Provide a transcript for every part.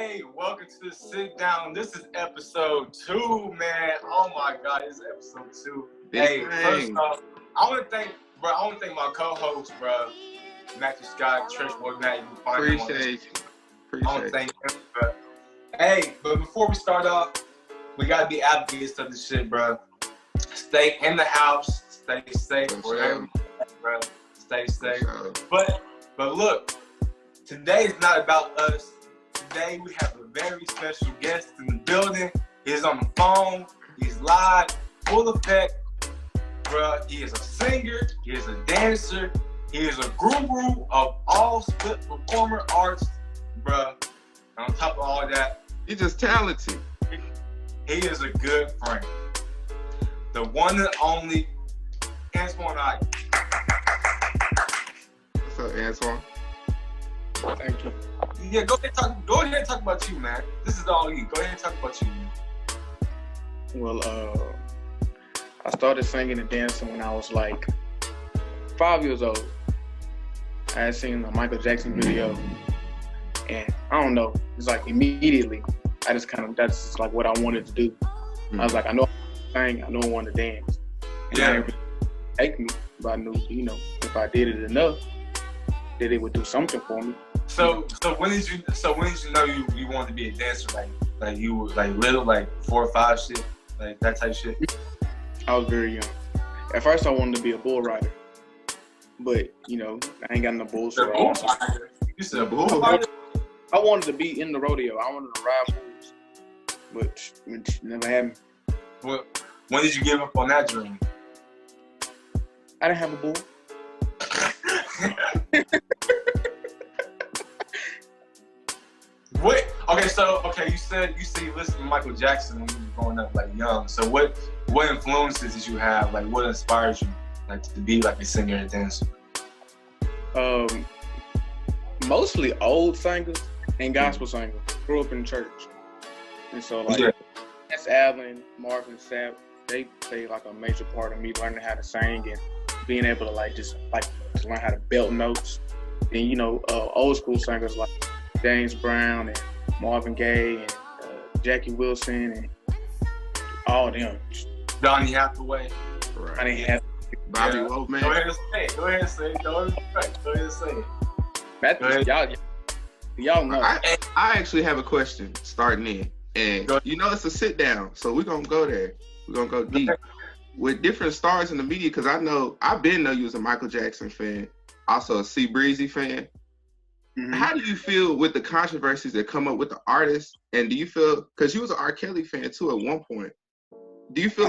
Hey, welcome to the Sit Down. This is episode 2, man. Oh my God, this is episode 2. Hey, first off, I want to thank my co-host, bro, Matthew Scott, Trish Boy Matt. You can find him on this. I want to thank him, bro. Hey, but before we start off, we gotta be advocates of this shit, bro. Stay in the house, stay safe, wherever, bro. Stay safe. But look, today is not about us. Today we have a very special guest in the building. He's on the phone. He's live, full effect, bro. He is a singer. He is a dancer. He is a guru of all split performer arts, bro. And on top of all that, he's just talented. He is a good friend. The one and only Antowan. What's up, Antowan? Thank you. Yeah, go ahead and talk about you, man. This is all you. Go ahead and talk about you, man. Well, I started singing and dancing when I was like 5 years old. I had seen a Michael Jackson video, and I don't know, it's like immediately, that's like what I wanted to do. Mm-hmm. I was like, I know I can sing, I know I want to dance. And yeah. I didn't really take me, but I knew, if I did it enough, that it would do something for me. So when did you know you wanted to be a dancer? Like you were like little, like 4 or 5 shit, like that type shit? I was very young. At first I wanted to be a bull rider. But, I ain't got no bulls for all. You said a bull rider? I wanted to be in the rodeo. I wanted to ride bulls. But it never happened. Well, when did you give up on that dream? I didn't have a bull. What? Okay, you said you listened to Michael Jackson when you were growing up, like young. So what influences did you have? Like, what inspires you, like, to be like a singer and dancer? Mostly old singers and gospel singers. Grew up in church, and so like that's Allen, Marvin Sapp. They played like a major part of me learning how to sing and being able to just learn how to belt notes. And old school singers like James Brown and Marvin Gaye and Jackie Wilson and all them. Donny Hathaway. Right. I didn't have Bobby Womack. Go ahead and say it. Go ahead and say it. Matthew, y'all know. I actually have a question starting in. And it's a sit down, so we're gonna go there. We're gonna go deep. With different stars in the media, because I've been know you was a Michael Jackson fan, also a C Breezy fan. Mm-hmm. How do you feel with the controversies that come up with the artists? And do you feel, because you was an R. Kelly fan too at one point, do you feel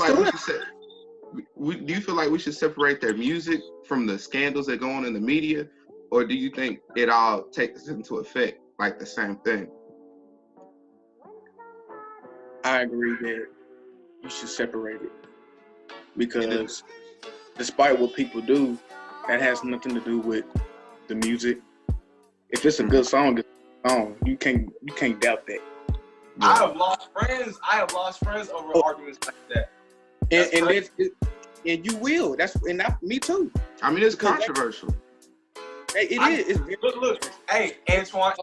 like we should separate their music from the scandals that go on in the media, or do you think it all takes into effect like the same thing? I agree that you should separate it, because despite what people do, that has nothing to do with the music. If it's a good song, it's a song. You can't doubt that. Yeah. I have lost friends over arguments like that. And you will. Me too. I mean, it's controversial. It is. Look. Hey, Antowan,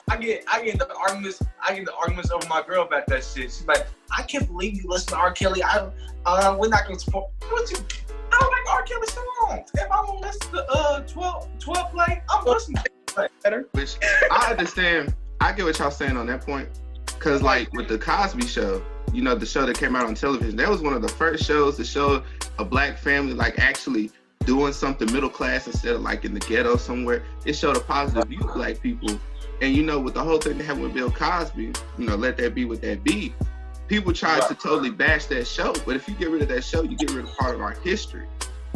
I get the arguments over my girl about that shit. She's like, I can't believe you listen to R. Kelly. We're not gonna support. I don't like R. Kelly songs. If I want to listen to 12 play, I'm listening to it better. Which I understand. I get what y'all saying on that point. Cause like with the Cosby Show, the show that came out on television, that was one of the first shows to show a black family like actually doing something middle class instead of like in the ghetto somewhere. It showed a positive view of black people. And with the whole thing that happened with Bill Cosby, let that be what that be. People tried to totally bash that show, but if you get rid of that show, you get rid of part of our history.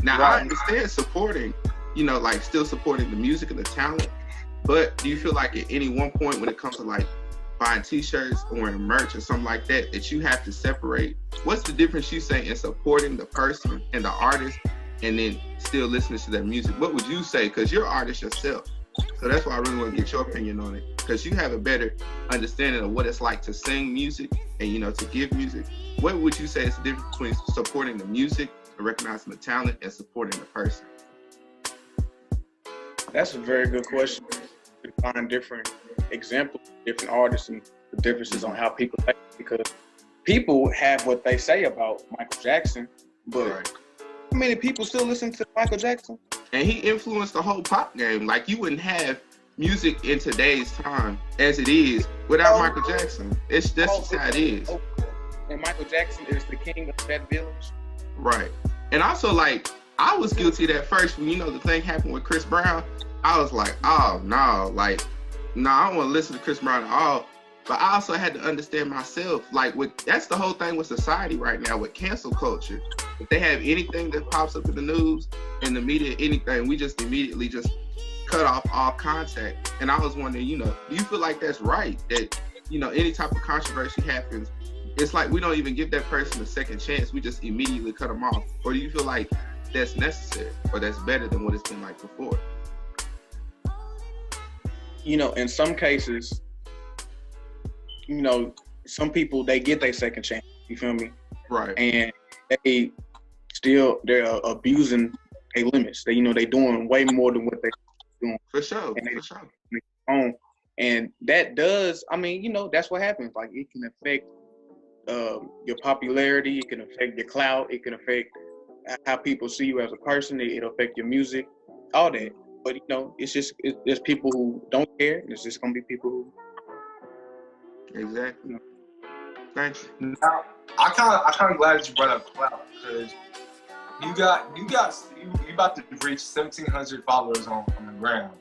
Now I understand supporting, still supporting the music and the talent, but do you feel like at any one point when it comes to like buying t-shirts or wearing merch or something like that, that you have to separate? What's the difference you say in supporting the person and the artist and then still listening to their music? What would you say? Because you're an artist yourself. So that's why I really want to get your opinion on it. Because you have a better understanding of what it's like to sing music and, to give music. What would you say is the difference between supporting the music and recognizing the talent and supporting the person? That's a very good question. To find different examples, different artists, and the differences on how people think, because people have what they say about Michael Jackson, but how many people still listen to Michael Jackson? And he influenced the whole pop game. Like, you wouldn't have music in today's time as it is without Michael Jackson. That's just how it is. And Michael Jackson is the king of that village. Right. And also, like, I was guilty of that first when, the thing happened with Chris Brown. I was like, oh, no. Like, no, I don't want to listen to Chris Brown at all. But I also had to understand myself. Like, that's the whole thing with society right now, with cancel culture. If they have anything that pops up in the news, in the media, anything, we just immediately just cut off all contact. And I was wondering, do you feel like that's right? That, any type of controversy happens, it's like we don't even give that person a second chance. We just immediately cut them off. Or do you feel like that's necessary, or that's better than what it's been like before? In some cases, some people, they get their second chance. You feel me? Right. And they're abusing their limits. They doing way more than what they're doing. For sure. And that does, that's what happens. Like, it can affect your popularity. It can affect your clout. It can affect how people see you as a person. It'll affect your music, all that. But there's people who don't care. There's just gonna be people who. Exactly. Thank you. Now, I kind of glad that you brought up clout, because you about to reach 1,700 followers on the ground.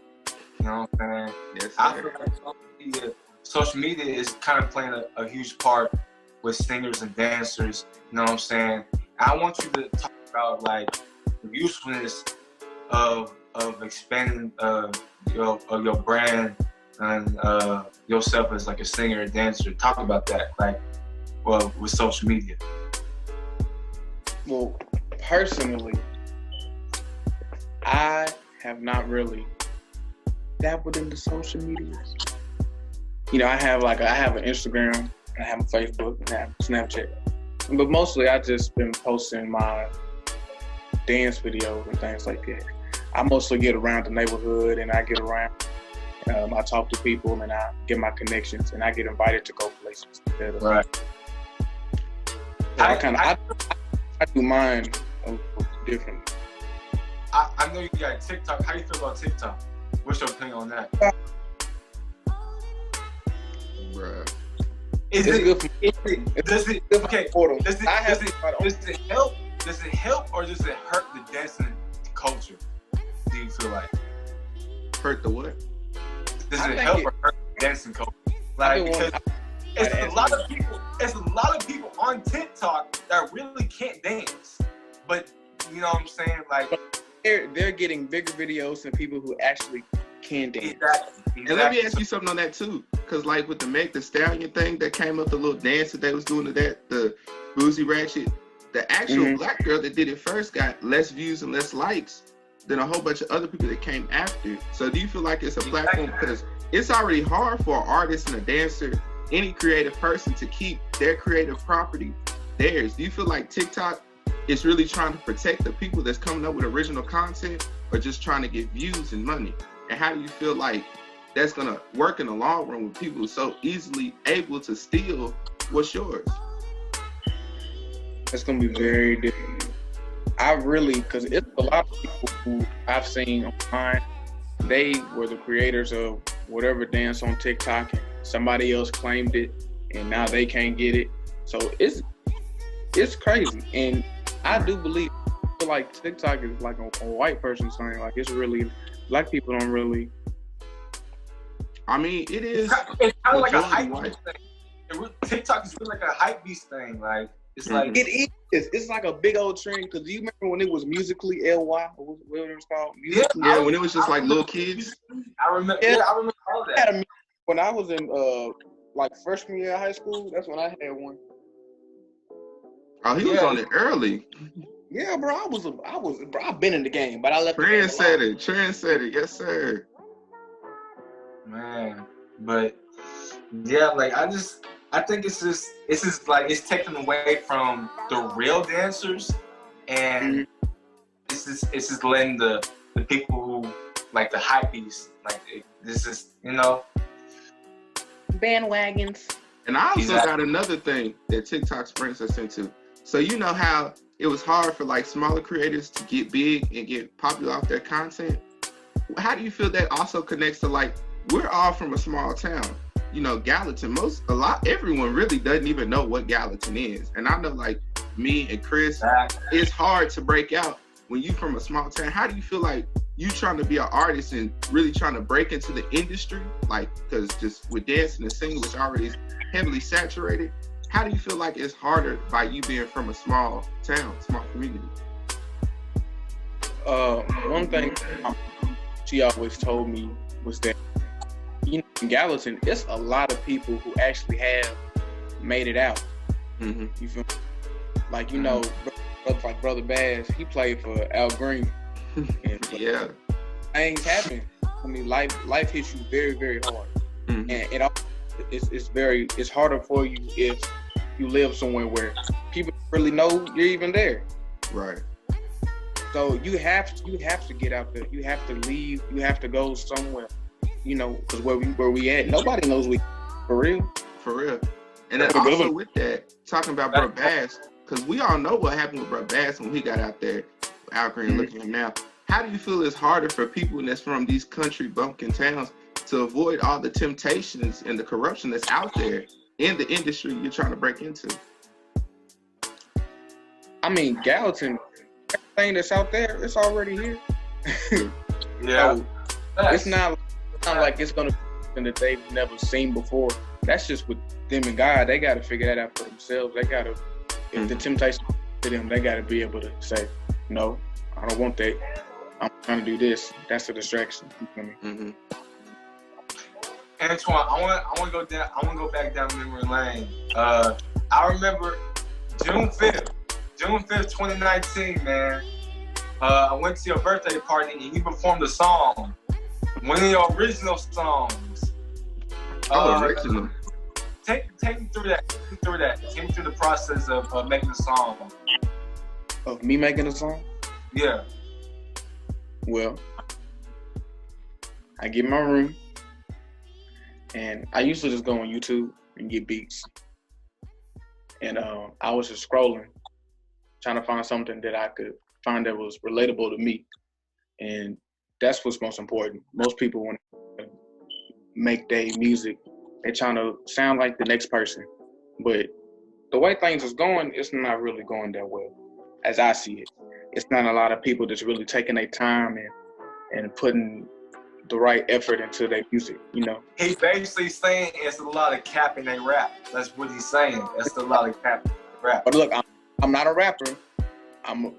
You know what I'm saying? Yes, sir. I feel like social media is kind of playing a huge part with singers and dancers. You know what I'm saying? I want you to talk about, like, the usefulness of expanding your brand and yourself as, like, a singer and dancer. Talk about that, like, with social media. Well, personally, I have not really dabbled into social media. I have an Instagram, and I have a Facebook, and I have Snapchat. But mostly I just been posting my dance videos and things like that. I mostly get around the neighborhood, and I get around. I talk to people, and I get my connections, and I get invited to go places. Right. I do mine differently. I know you got TikTok. How do you feel about TikTok? What's your opinion on that? Bruh. Does it help or does it hurt the dancing culture? Do you feel like? Hurt the what? Does it help or hurt the dancing culture? Like, because it's a lot of people on TikTok that really can't dance. But you know what I'm saying? Like, they're getting bigger videos than people who actually can dance. Exactly. And let me ask you something on that too, because like with the Meg Thee Stallion thing that came up, the little dance that they was doing to that, the Boozy Ratchet, the actual black girl that did it first got less views and less likes than a whole bunch of other people that came after. So do you feel like it's a platform, because it's already hard for an artist and a dancer, any creative person, to keep their creative property theirs? Do you feel like TikTok is really trying to protect the people that's coming up with original content, or just trying to get views and money? And how do you feel like that's gonna work in the long run with people so easily able to steal what's yours? It's gonna be very different. Because it's a lot of people who I've seen online, they were the creators of whatever dance on TikTok, and somebody else claimed it, and now they can't get it. So it's crazy. And I do believe, I feel like TikTok is like a white person's thing. Like, it's really, black people don't really. I mean, it is. It's kind of like a hype beast thing. TikTok is really like a hype beast thing. Like, it's like it is. It's like a big old trend. Because do you remember when it was Musically LY? What it was called? Yeah, when it was just like little kids. I remember. Yeah, I remember all that. When I was in like freshman year of high school, that's when I had one. Oh, he was on it early. Yeah, bro. I've been in the game, but I left. Trendsetter, yes, sir. Man, but yeah, like I think it's just like it's taken away from the real dancers, and it's just letting the people who like the hypebeasts, like this is bandwagons. And I also got another thing that TikTok brings us into. So you know how it was hard for like smaller creators to get big and get popular off their content? How do you feel that also connects to, like, we're all from a small town? You know, Gallatin, everyone really doesn't even know what Gallatin is. And I know, like, me and Chris, it's hard to break out when you from a small town. How do you feel like you trying to be an artist and really trying to break into the industry? Like, because just with dancing and singing, which already is heavily saturated, how do you feel like it's harder by you being from a small town, small community? One thing she always told me was that, you know, in Gallatin, it's a lot of people who actually have made it out. Mm-hmm. You feel me? Like, you know, like Brother Bass, he played for Al Green. And yeah. Things happen. I mean, life hits you very, very hard. Mm-hmm. And it's harder for you if you live somewhere where people really know you're even there. Right. So you have to get out there. You have to leave. You have to go somewhere. You know, because where we at, nobody knows we for real. For real. And then also with that, talking about Bro Bass, because we all know what happened with Bro Bass when he got out there, Al Green, looking at him now. How do you feel it's harder for people that's from these country bumpkin towns to avoid all the temptations and the corruption that's out there in the industry you're trying to break into? I mean, Gallatin, everything that's out there, it's already here. Yeah. So it's not like it's gonna be something that they've never seen before. That's just with them and God. They gotta figure that out for themselves. They gotta, if the temptation to them, they gotta be able to say, no, I don't want that. I'm trying to do this. That's a distraction. You feel me? Mm-hmm. Antowan, I want to go back down memory lane. I remember June 5th, 2019, man. I went to your birthday party and you performed a song, one of your original songs. Original. Take me through that. Take me through the process of making the song. Of me making a song? Yeah. Well, I get in my room, and I used to just go on YouTube and get beats. And I was just scrolling, trying to find something that I could find that was relatable to me. And that's what's most important. Most people, when they make their music, they're trying to sound like the next person. But the way things is going, it's not really going that well, as I see it. It's not a lot of people that's really taking their time and putting the right effort into their music, you know. He's basically saying it's a lot of cap in their rap. That's what he's saying. It's a lot of cap in their rap. But look, I'm not a rapper. I'm a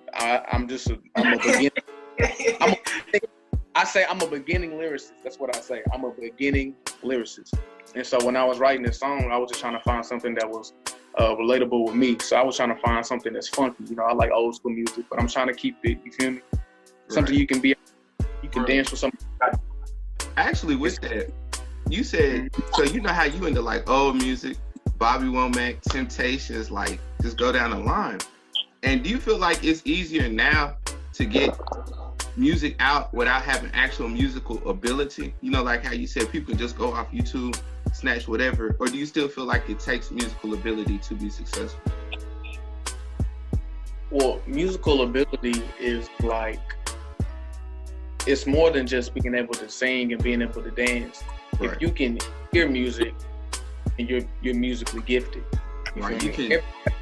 beginning. I say I'm a beginning lyricist. That's what I say. I'm a beginning lyricist. And so when I was writing this song, I was just trying to find something that was relatable with me. So I was trying to find something that's funky. You know, I like old school music, but I'm trying to keep it, you feel me? Something you can dance with something. Actually, with that, you said, so you know how you into like old music, Bobby Womack, Temptations, like just go down the line. And do you feel like it's easier now to get music out without having actual musical ability? You know, like how you said people can just go off YouTube, snatch whatever, or do you still feel like it takes musical ability to be successful? Well, musical ability is like, it's more than just being able to sing and being able to dance. Right. If you can hear music and you're musically gifted. Right.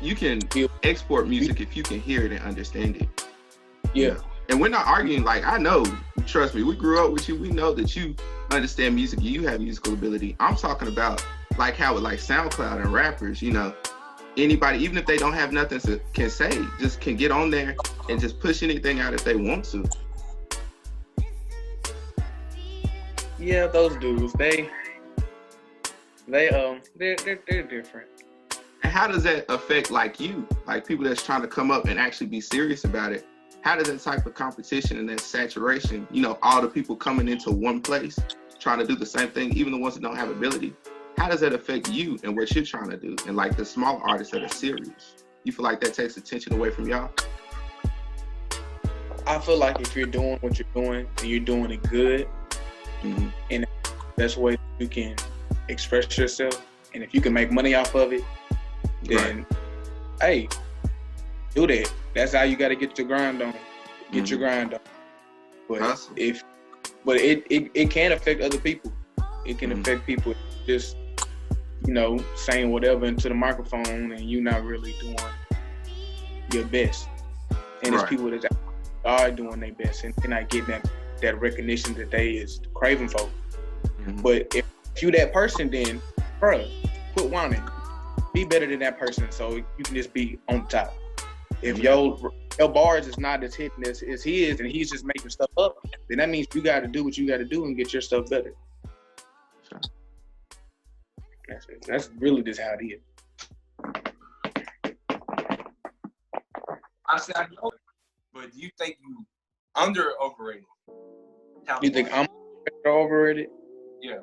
You can export music if you can hear it and understand it. Yeah. And we're not arguing, like, I know, trust me, we grew up with you. We know that you understand music. You have musical ability. I'm talking about like how with like SoundCloud and rappers, you know, anybody, even if they don't have nothing can say, just can get on there and just push anything out if they want to. Yeah, those dudes, they're different. And how does that affect like you, like people that's trying to come up and actually be serious about it? How does that type of competition and that saturation, you know, all the people coming into one place, trying to do the same thing, even the ones that don't have ability, how does that affect you and what you're trying to do? And like the small artists that are serious, you feel like that takes attention away from y'all? I feel like if you're doing what you're doing and you're doing it good, and that's the way you can express yourself, and if you can make money off of it, then hey, do that. That's how you got to get your grind on. Get your grind on. But awesome. But it can affect other people. It can affect people just, saying whatever into the microphone and you not really doing your best. And it's people that are doing their best and not getting that recognition that they is craving for. But if you that person, then bro, quit whining. Be better than that person so you can just be on top. If your bars is not as hitting as his and he's just making stuff up, then that means you got to do what you got to do and get your stuff better. Sure. That's really just how it is. I said I know, but do you think you under or overrated? You think I'm overrated? Yeah.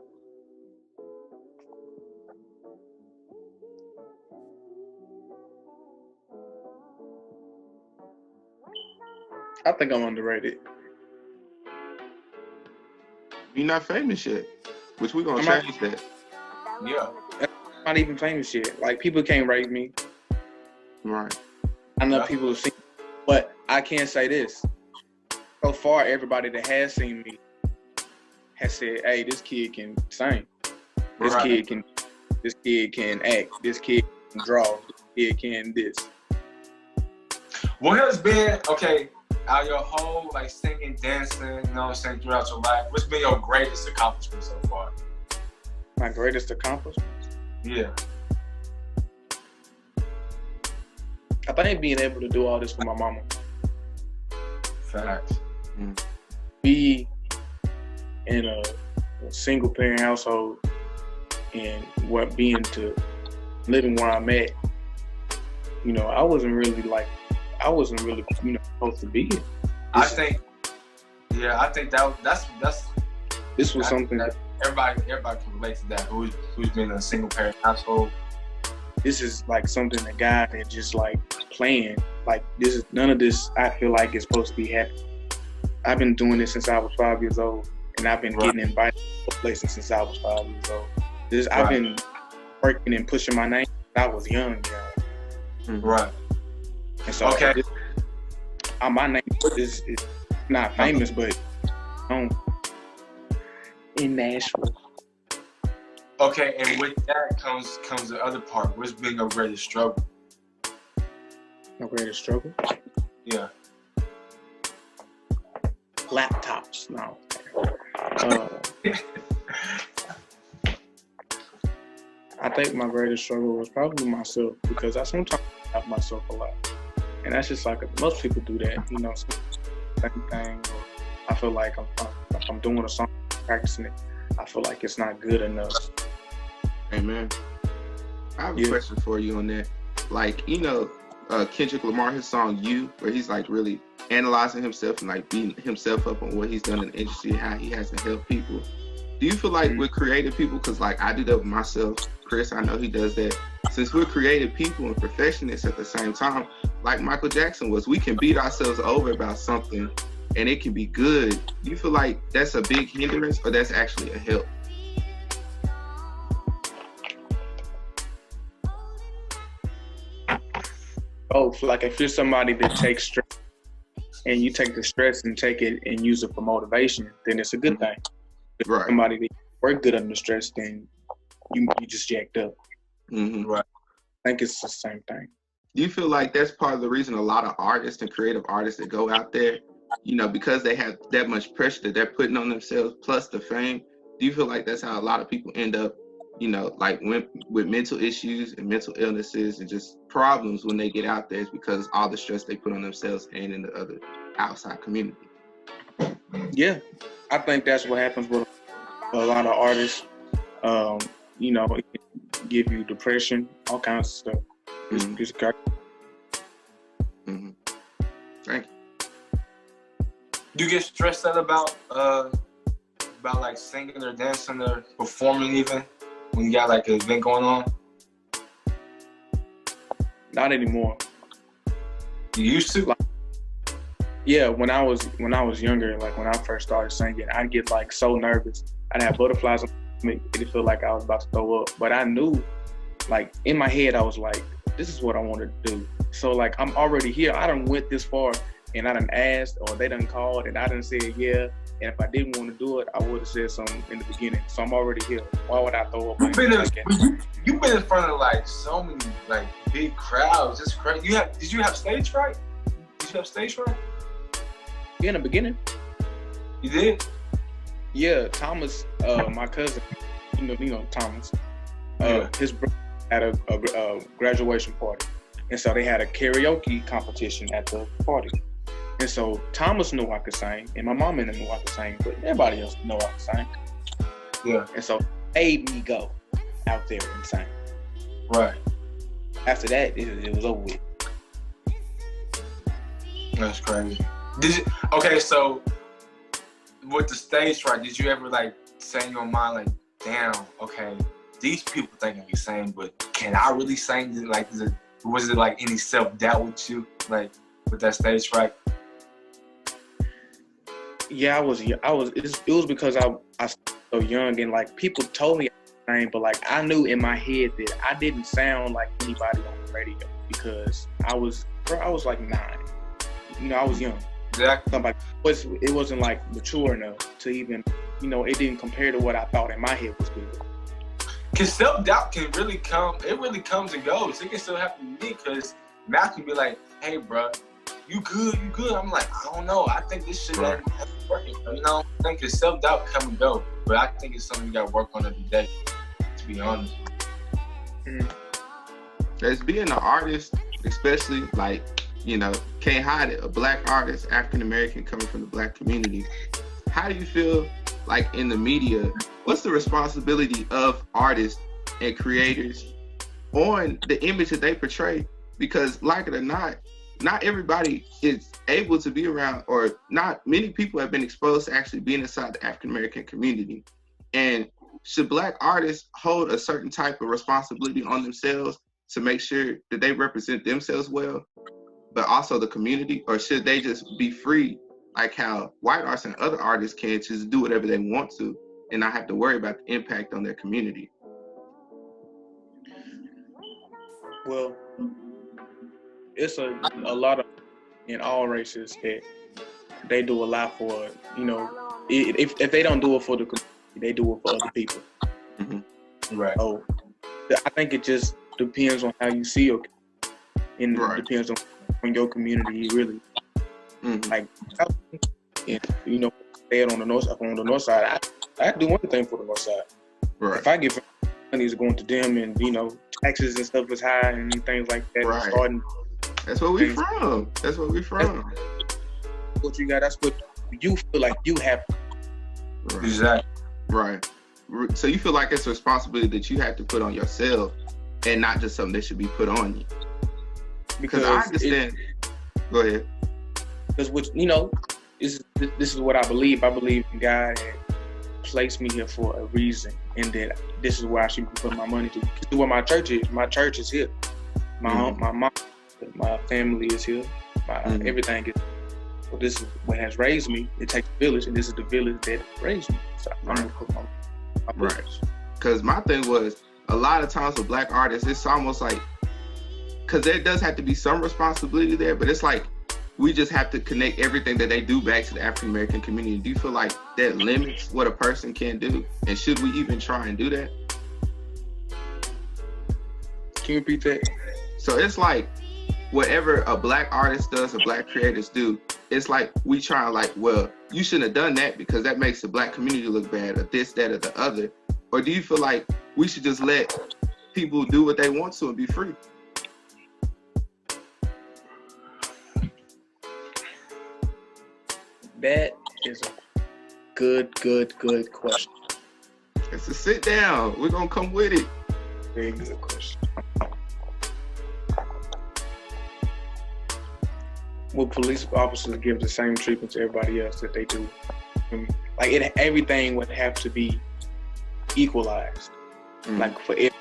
I think I'm underrated. You're not famous yet, which we're gonna change that. Yeah. I'm not even famous yet. Like, people can't rate me. Right. I know people have seen me, but I can say this. So far, everybody that has seen me has said, hey, this kid can sing. This kid can act. This kid can draw. This kid can this. What has been, out of your whole, singing, dancing, throughout your life, what's been your greatest accomplishment so far? My greatest accomplishment? Yeah. I think being able to do all this for my mama. Facts. Be in a single parent household and living where I'm at. I wasn't really supposed to be here. I think that's this was something that everybody can relate to that. Who's been in a single parent household. This is something that God had just planned. This is none of this. I feel like it's supposed to be happening. I've been doing this since I was 5 years old, and I've been getting invited to places since I was 5 years old. I've been working and pushing my name since I was young. Right. And so my name is not famous, but in Nashville. Okay, and with that comes the other part. What's been your greatest struggle? My greatest struggle? Yeah. Laptops. No. I think my greatest struggle was probably myself, because I sometimes doubt myself a lot. And that's just most people do that, same thing. Or I feel like if I'm doing a song, practicing it, I feel like it's not good enough. Amen. I have a question for you on that. Kendrick Lamar, his song "You," where he's really analyzing himself and beating himself up on what he's done in the industry, how he has to help people. Do you feel like we're creative people? Because I do that with myself. Chris, I know he does that. Since we're creative people and perfectionists at the same time, like Michael Jackson was, we can beat ourselves over about something and it can be good. Do you feel like that's a big hindrance or that's actually a help? Both. If you're somebody that takes stress and you take the stress and take it and use it for motivation, then it's a good thing. If you're somebody that work good under stress, then you just jacked up. Right. I think it's the same thing. Do you feel like that's part of the reason a lot of artists and creative artists that go out there, because they have that much pressure that they're putting on themselves plus the fame? Do you feel like that's how a lot of people end up, with mental issues and mental illnesses and just problems when they get out there? Is because all the stress they put on themselves and in the other outside community? Yeah, I think that's what happens with a lot of artists. It can give you depression, all kinds of stuff. It's great. Thank you. Do you get stressed out about singing or dancing or performing even when you got an event going on? Not anymore. You used to? Yeah, when I was younger, when I first started singing, I'd get so nervous. I'd have butterflies on my It didn't feel like I was about to throw up, but I knew, like in my head, I was like, this is what I wanted to do. So like, I'm already here. I done went this far, and I done asked, or they done called, and I done said yeah. And if I didn't want to do it, I would have said something in the beginning. So I'm already here. Why would I throw up? You've been in front of like so many like big crowds. It's crazy. Did you have stage fright? Yeah, in the beginning. You did? Yeah, Thomas, my cousin, you know Thomas. His brother had a graduation party, and so they had a karaoke competition at the party. And so Thomas knew I could sing, and my mom knew I could sing, but everybody else knew I could sing. Yeah. And so they made me go out there and sing. Right. After that, it was over with. That's crazy. Okay, so with the stage fright, did you ever like say in your mind like, damn, okay, these people think I can sing, but can I really sing? Like, was it like any self-doubt with you, like with that stage fright? Yeah, it was because I was so young, and like people told me I could sing, but like I knew in my head that I didn't sound like anybody on the radio because I was like 9. You know, I was young. Exactly. Like, it wasn't like mature enough to even, you know, it didn't compare to what I thought in my head was good. Cause self-doubt can really come, it really comes and goes. It can still happen to me because Matt can be like, hey bro, you good? I'm like, I don't know. I think this shit ain't working. You know, I think it's self-doubt come and go. But I think it's something you gotta work on every day, to be honest. As being an artist, especially like, you know, can't hide it, a black artist, African American coming from the black community. How do you feel like in the media, what's the responsibility of artists and creators on the image that they portray? Because like it or not everybody is able to be around, or not many people have been exposed to actually being inside the African American community. And should black artists hold a certain type of responsibility on themselves to make sure that they represent themselves well, but also the community? Or should they just be free, like how white artists and other artists can just do whatever they want to and not have to worry about the impact on their community? Well, it's a lot of, in all races, that they do a lot for, you know, if they don't do it for the community, they do it for other people. Mm-hmm. Right. So I think it just depends on how you see your community, and it depends on your community, really. Mm-hmm. Like, you know, stay on the north side, I do one thing for the north side. Right. If I give money is going to them, and you know, taxes and stuff is high and things like that. Right. That's where we from. What you got, that's what you feel like you have. Right. Exactly. Right. So you feel like it's a responsibility that you have to put on yourself and not just something that should be put on you. Because I understand. Go ahead. Because, you know, this is what I believe. I believe God had placed me here for a reason, and that this is where I should be putting my money to. This is where my church is. My church is here. My home, my mom, my family is here. Everything is. So this is what has raised me. It takes a village, and this is the village that raised me. So I'm gonna put my right. Because my thing was, a lot of times with black artists, it's almost like, because there does have to be some responsibility there, but it's like we just have to connect everything that they do back to the African American community. Do you feel like that limits what a person can do? And should we even try and do that? Can you repeat that? So it's like whatever a black artist does or black creators do, it's like we try like, well, you shouldn't have done that because that makes the black community look bad, or this, that, or the other. Or do you feel like we should just let people do what they want to and be free? That is a good question. It's a sit down. We're gonna come with it. Very good question. Will police officers give the same treatment to everybody else that they do? Like everything would have to be equalized. Like for it,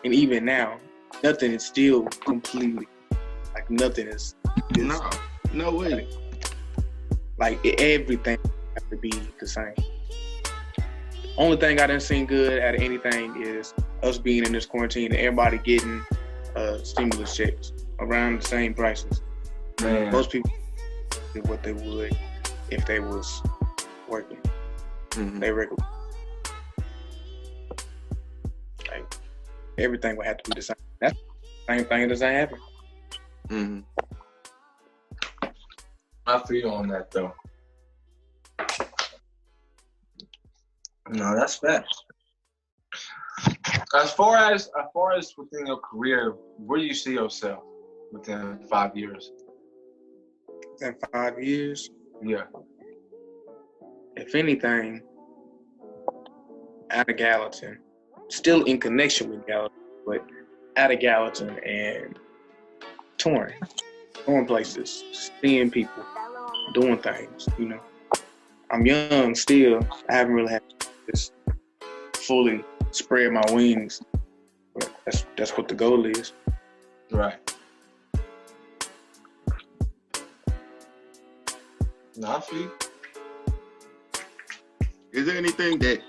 and even now, nothing is still completely. Like nothing is. No way. Like everything has to be the same. Only thing I done seen good out of anything is us being in this quarantine and everybody getting stimulus checks around the same prices. Man. Most people did what they would if they was working. Mm-hmm. They regular. Like, everything would have to be the same. That's the same thing that doesn't happen. Mm-hmm. I feel you on that though. No, that's facts. As far as within your career, where do you see yourself within 5 years? Within 5 years, Yeah. if anything, out of Gallatin, still in connection with Gallatin, but out of Gallatin and touring places, seeing people, doing things, you know. I'm young still. I haven't really had to just fully spread my wings, but that's what the goal is. Right. No, I feel you. Is there anything that,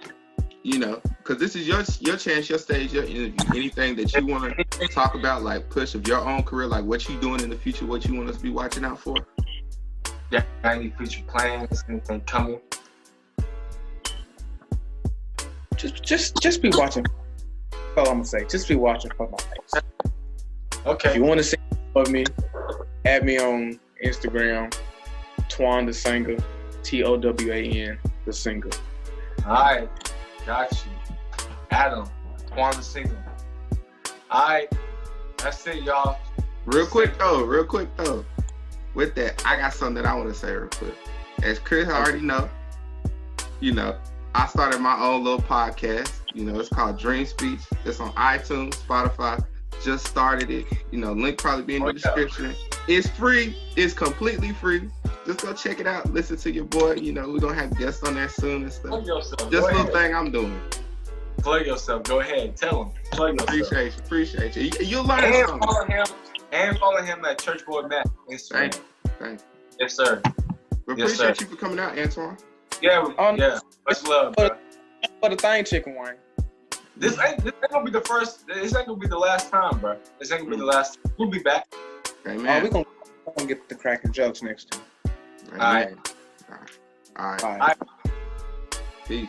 you know, because this is your chance, your stage, your interview, anything that you want to talk about, like push of your own career, like what you doing in the future, what you want us to be watching out for? Yeah, any future plans, anything coming? Just be watching. That's all I'm gonna say. Just be watching for my face. Okay. If you want to see of me, add me on Instagram, Twan the Singer, TOWAN the Singer. All right, got you. Adam, Twan the Singer. All right, that's it, y'all. Real quick though. With that, I got something that I want to say real quick. As Chris already know, you know, I started my own little podcast. You know, it's called Dream Speech. It's on iTunes, Spotify. Just started it. You know, link probably be in the description. It's free. It's completely free. Just go check it out. Listen to your boy. You know, we're going to have guests on there soon and stuff. Plug yourself. Just a little thing I'm doing. Plug yourself. Go ahead. Tell him. Plug yourself. Appreciate you. You'll learn something. Follow him at Churchboy Matt Instagram. Thank you. Yes, sir. We appreciate you for coming out, Antoine. Yeah, yeah. Much love, bro. For the thing, Chicken Wing. This ain't gonna be the first. This ain't gonna be the last time, bro. This ain't gonna be the last time. We'll be back. Amen. We're gonna get the cracking jokes next time. All right. All right. Peace.